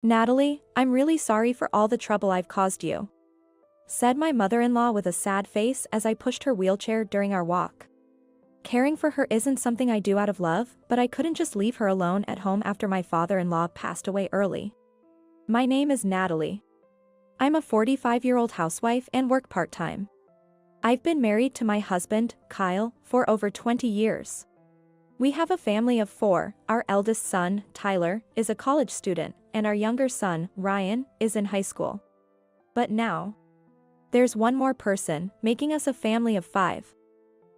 Natalie, I'm really sorry for all the trouble I've caused you, said my mother-in-law with a sad face as I pushed her wheelchair during our walk. Caring for her isn't something I do out of love, but I couldn't just leave her alone at home after my father-in-law passed away early. My name is Natalie. I'm a 45-year-old housewife and work part-time. I've been married to my husband, Kyle, for over 20 years. We have a family of 4, our eldest son, Tyler, is a college student, and our younger son, Ryan, is in high school. But now, there's one more person, making us a family of 5.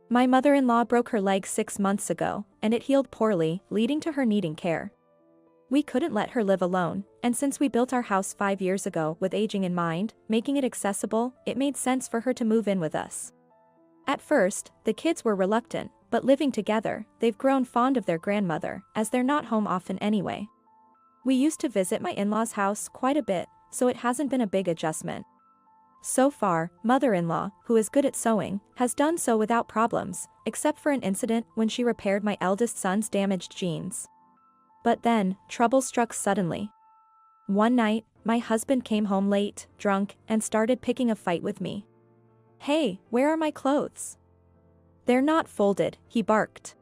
My mother-in-law broke her leg 6 months ago, and it healed poorly, leading to her needing care. We couldn't let her live alone, and since we built our house 5 years ago with aging in mind, making it accessible, it made sense for her to move in with us. At first, the kids were reluctant, but living together, they've grown fond of their grandmother, as they're not home often anyway. We used to visit my in-laws' house quite a bit, so it hasn't been a big adjustment. So far, mother-in-law, who is good at sewing, has done so without problems, except for an incident when she repaired my eldest son's damaged jeans. But then, trouble struck suddenly. One night, my husband came home late, drunk, and started picking a fight with me. "Hey, where are my clothes?" "They're not folded," he barked.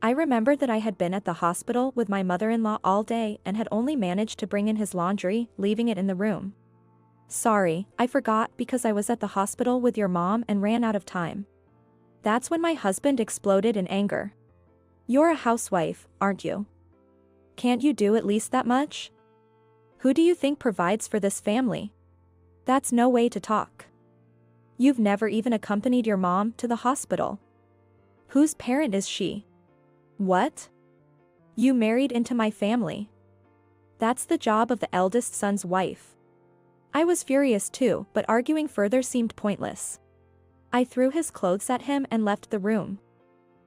I remembered that I had been at the hospital with my mother-in-law all day and had only managed to bring in his laundry, leaving it in the room. "Sorry, I forgot because I was at the hospital with your mom and ran out of time." That's when my husband exploded in anger. "You're a housewife, aren't you? Can't you do at least that much? Who do you think provides for this family? That's no way to talk. You've never even accompanied your mom to the hospital. Whose parent is she? What? You married into my family. That's the job of the eldest son's wife." I was furious too, but arguing further seemed pointless. I threw his clothes at him and left the room.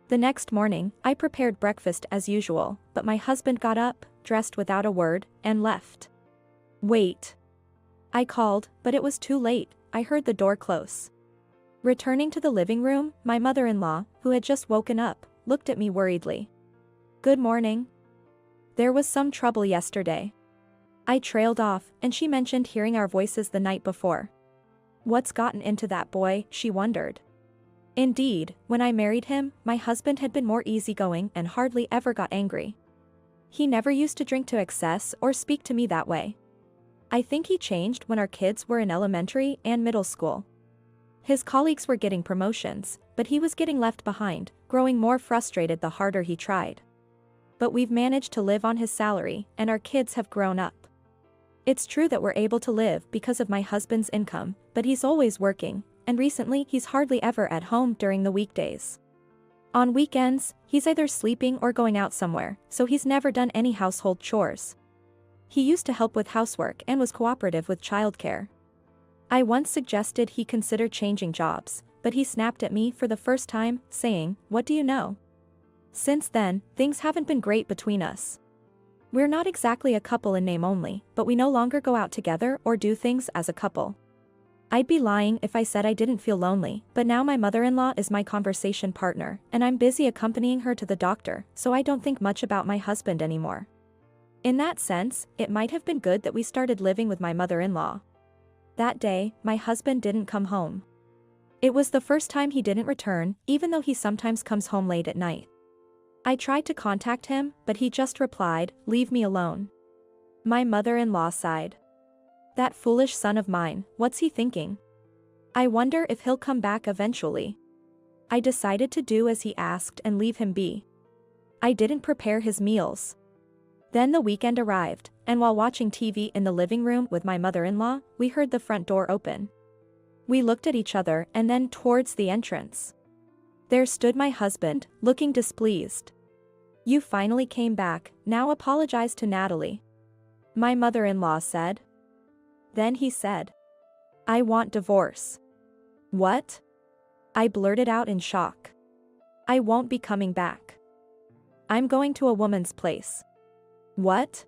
The next morning, I prepared breakfast as usual, but my husband got up, dressed without a word, and left. "Wait." I called, but it was too late. I heard the door close. Returning to the living room, my mother-in-law, who had just woken up, looked at me worriedly. "Good morning. There was some trouble yesterday." I trailed off, and she mentioned hearing our voices the night before. What's gotten into that boy, she wondered. Indeed, when I married him, my husband had been more easygoing and hardly ever got angry. He never used to drink to excess or speak to me that way. I think he changed when our kids were in elementary and middle school. His colleagues were getting promotions, but he was getting left behind, growing more frustrated the harder he tried. But we've managed to live on his salary, and our kids have grown up. It's true that we're able to live because of my husband's income, but he's always working, and recently he's hardly ever at home during the weekdays. On weekends, he's either sleeping or going out somewhere, so he's never done any household chores. He used to help with housework and was cooperative with childcare. I once suggested he consider changing jobs, but he snapped at me for the first time, saying, "What do you know?" Since then, things haven't been great between us. We're not exactly a couple in name only, but we no longer go out together or do things as a couple. I'd be lying if I said I didn't feel lonely, but now my mother-in-law is my conversation partner, and I'm busy accompanying her to the doctor, so I don't think much about my husband anymore. In that sense, it might have been good that we started living with my mother-in-law. That day, my husband didn't come home. It was the first time he didn't return, even though he sometimes comes home late at night. I tried to contact him, but he just replied, "Leave me alone." My mother-in-law sighed. That foolish son of mine, what's he thinking? I wonder if he'll come back eventually. I decided to do as he asked and leave him be. I didn't prepare his meals. Then the weekend arrived, and while watching TV in the living room with my mother-in-law, we heard the front door open. We looked at each other and then towards the entrance. There stood my husband, looking displeased. "You finally came back, now apologize to Natalie," my mother-in-law said. Then he said, "I want divorce." "What?" I blurted out in shock. "I won't be coming back. I'm going to a woman's place." "What?"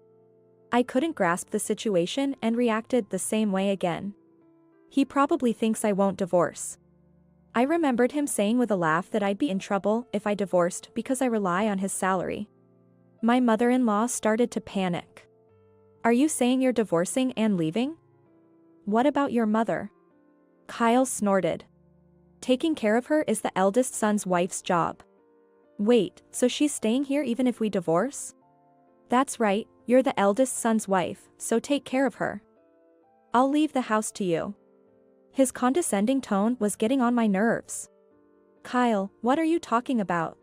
I couldn't grasp the situation and reacted the same way again. "He probably thinks I won't divorce." I remembered him saying with a laugh that I'd be in trouble if I divorced because I rely on his salary. My mother-in-law started to panic. Are you saying you're divorcing and leaving? What about your mother? Kyle snorted. Taking care of her is the eldest son's wife's job. Wait, so she's staying here even if we divorce? That's right, you're the eldest son's wife, so take care of her. I'll leave the house to you. His condescending tone was getting on my nerves. Kyle, what are you talking about?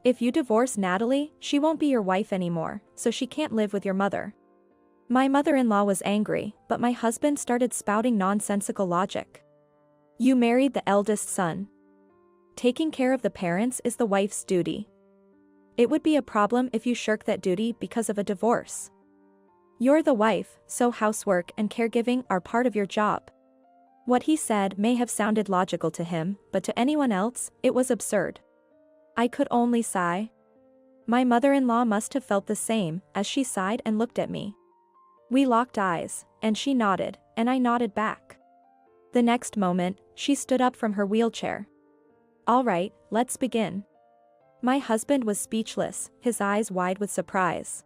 If you divorce Natalie, she won't be your wife anymore, so she can't live with your mother. My mother-in-law was angry, but my husband started spouting nonsensical logic. You married the eldest son. Taking care of the parents is the wife's duty. It would be a problem if you shirk that duty because of a divorce. You're the wife, so housework and caregiving are part of your job. What he said may have sounded logical to him, but to anyone else, it was absurd. I could only sigh. My mother-in-law must have felt the same, as she sighed and looked at me. We locked eyes, and she nodded, and I nodded back. The next moment, she stood up from her wheelchair. All right, let's begin. My husband was speechless, his eyes wide with surprise.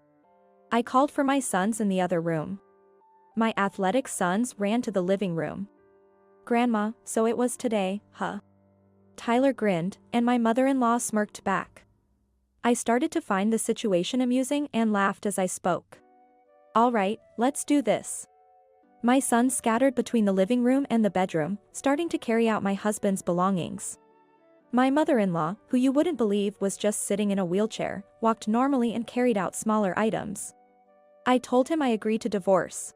I called for my sons in the other room. My athletic sons ran to the living room. Grandma, so it was today, huh? Tyler grinned, and my mother-in-law smirked back. I started to find the situation amusing and laughed as I spoke. All right, let's do this. My sons scattered between the living room and the bedroom, starting to carry out my husband's belongings. My mother-in-law, who you wouldn't believe was just sitting in a wheelchair, walked normally and carried out smaller items. I told him I agreed to divorce.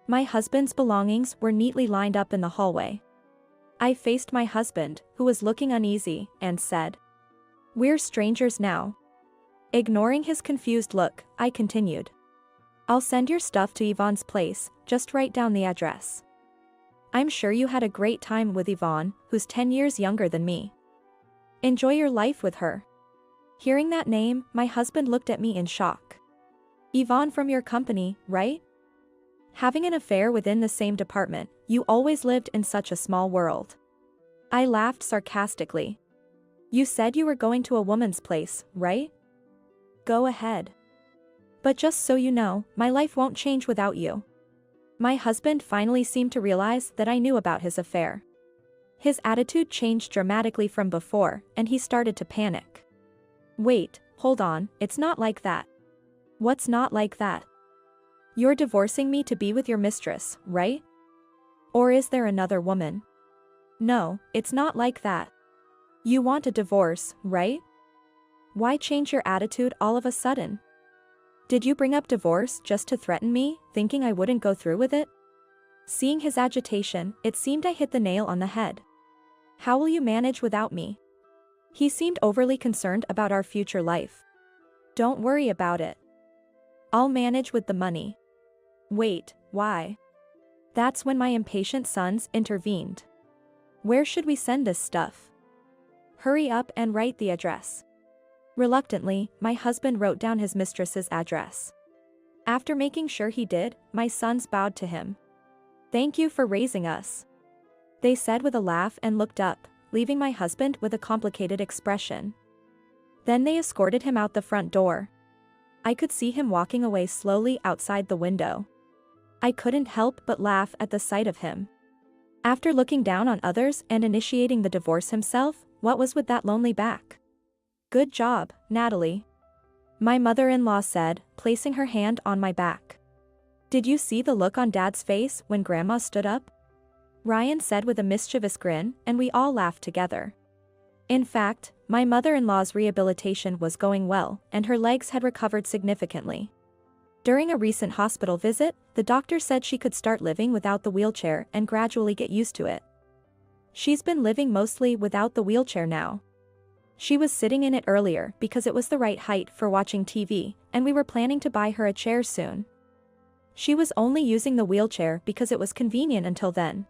My husband's belongings were neatly lined up in the hallway. I faced my husband, who was looking uneasy, and said, "We're strangers now." Ignoring his confused look, I continued. "I'll send your stuff to Yvonne's place, just write down the address. I'm sure you had a great time with Yvonne, who's 10 years younger than me. Enjoy your life with her." Hearing that name, my husband looked at me in shock. Yvonne from your company, right? Having an affair within the same department, you always lived in such a small world. I laughed sarcastically. You said you were going to a woman's place, right? Go ahead. But just so you know, my life won't change without you. My husband finally seemed to realize that I knew about his affair. His attitude changed dramatically from before, and he started to panic. Wait, hold on, it's not like that. What's not like that? You're divorcing me to be with your mistress, right? Or is there another woman? No, it's not like that. You want a divorce, right? Why change your attitude all of a sudden? Did you bring up divorce just to threaten me, thinking I wouldn't go through with it? Seeing his agitation, it seemed I hit the nail on the head. How will you manage without me? He seemed overly concerned about our future life. Don't worry about it. I'll manage with the money. Wait, why? That's when my impatient sons intervened. Where should we send this stuff? Hurry up and write the address. Reluctantly, my husband wrote down his mistress's address. After making sure he did, my sons bowed to him. Thank you for raising us, they said with a laugh and looked up, leaving my husband with a complicated expression. Then they escorted him out the front door. I could see him walking away slowly outside the window. I couldn't help but laugh at the sight of him. After looking down on others and initiating the divorce himself, what was with that lonely back? Good job, Natalie, my mother-in-law said, placing her hand on my back. Did you see the look on Dad's face when Grandma stood up? Ryan said with a mischievous grin, and we all laughed together. In fact, my mother-in-law's rehabilitation was going well, and her legs had recovered significantly. During a recent hospital visit, the doctor said she could start living without the wheelchair and gradually get used to it. She's been living mostly without the wheelchair now. She was sitting in it earlier because it was the right height for watching TV, and we were planning to buy her a chair soon. She was only using the wheelchair because it was convenient until then.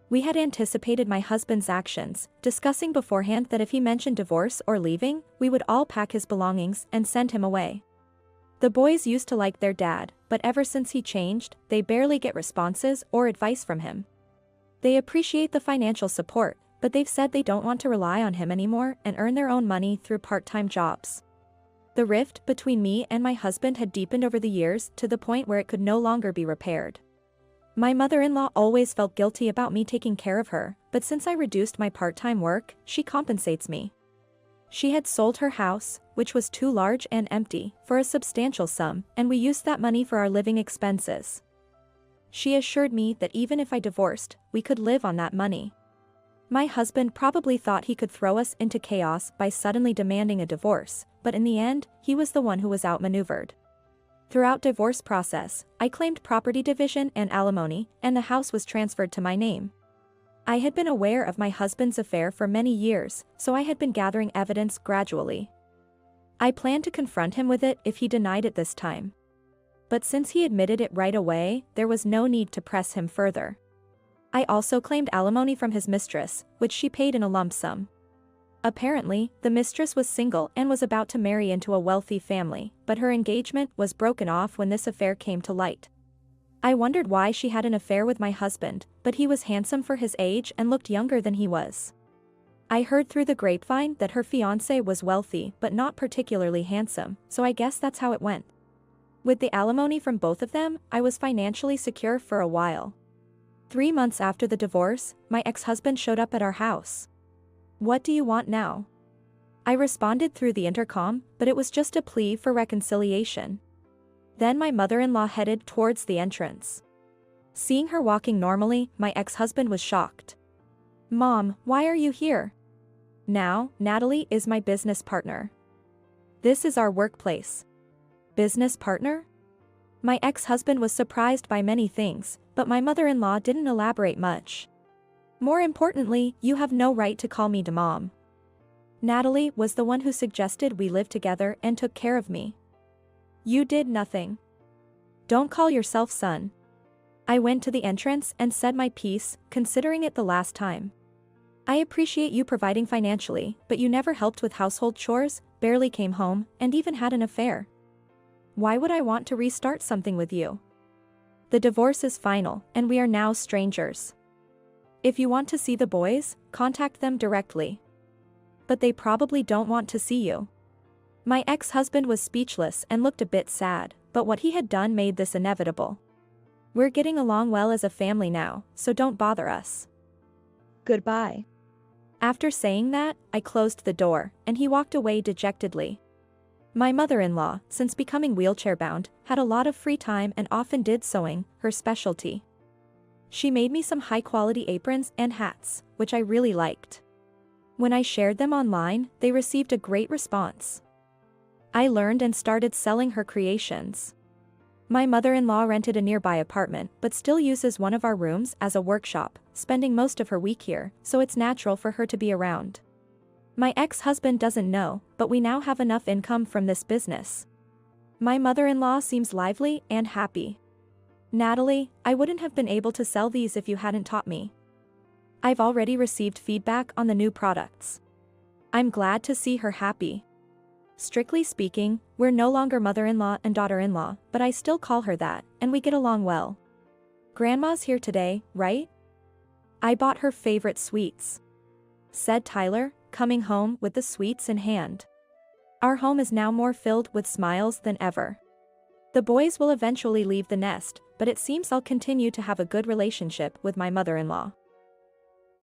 We had anticipated my husband's actions, discussing beforehand that if he mentioned divorce or leaving, we would all pack his belongings and send him away. The boys used to like their dad, but ever since he changed, they barely get responses or advice from him. They appreciate the financial support, but they've said they don't want to rely on him anymore and earn their own money through part-time jobs. The rift between me and my husband had deepened over the years to the point where it could no longer be repaired. My mother-in-law always felt guilty about me taking care of her, but since I reduced my part-time work, she compensates me. She had sold her house, which was too large and empty, for a substantial sum, and we used that money for our living expenses. She assured me that even if I divorced, we could live on that money. My husband probably thought he could throw us into chaos by suddenly demanding a divorce, but in the end, he was the one who was outmaneuvered. Throughout divorce process, I claimed property division and alimony, and the house was transferred to my name. I had been aware of my husband's affair for many years, so I had been gathering evidence gradually. I planned to confront him with it if he denied it this time. But since he admitted it right away, there was no need to press him further. I also claimed alimony from his mistress, which she paid in a lump sum. Apparently, the mistress was single and was about to marry into a wealthy family, but her engagement was broken off when this affair came to light. I wondered why she had an affair with my husband, but he was handsome for his age and looked younger than he was. I heard through the grapevine that her fiancé was wealthy but not particularly handsome, so I guess that's how it went. With the alimony from both of them, I was financially secure for a while. 3 months after the divorce, my ex-husband showed up at our house. "What do you want now?" I responded through the intercom, but it was just a plea for reconciliation. Then my mother-in-law headed towards the entrance. Seeing her walking normally, my ex-husband was shocked. "Mom, why are you here?" "Now, Natalie is my business partner. This is our workplace." "Business partner?" My ex-husband was surprised by many things, but my mother-in-law didn't elaborate much. "More importantly, you have no right to call me Mom. Natalie was the one who suggested we live together and took care of me. You did nothing. Don't call yourself son." I went to the entrance and said my piece, considering it the last time. "I appreciate you providing financially, but you never helped with household chores, barely came home, and even had an affair. Why would I want to restart something with you? The divorce is final, and we are now strangers. If you want to see the boys, contact them directly. But they probably don't want to see you." My ex-husband was speechless and looked a bit sad, but what he had done made this inevitable. "We're getting along well as a family now, so don't bother us. Goodbye." After saying that, I closed the door, and he walked away dejectedly. My mother-in-law, since becoming wheelchair-bound, had a lot of free time and often did sewing, her specialty. She made me some high-quality aprons and hats, which I really liked. When I shared them online, they received a great response. I learned and started selling her creations. My mother-in-law rented a nearby apartment but still uses one of our rooms as a workshop, spending most of her week here, so it's natural for her to be around. My ex-husband doesn't know, but we now have enough income from this business. My mother-in-law seems lively and happy. "Natalie, I wouldn't have been able to sell these if you hadn't taught me. I've already received feedback on the new products. I'm glad to see her happy. Strictly speaking, we're no longer mother-in-law and daughter-in-law, but I still call her that, and we get along well. Grandma's here today, right? I bought her favorite sweets," said Tyler, coming home with the sweets in hand. Our home is now more filled with smiles than ever. The boys will eventually leave the nest, but it seems I'll continue to have a good relationship with my mother-in-law.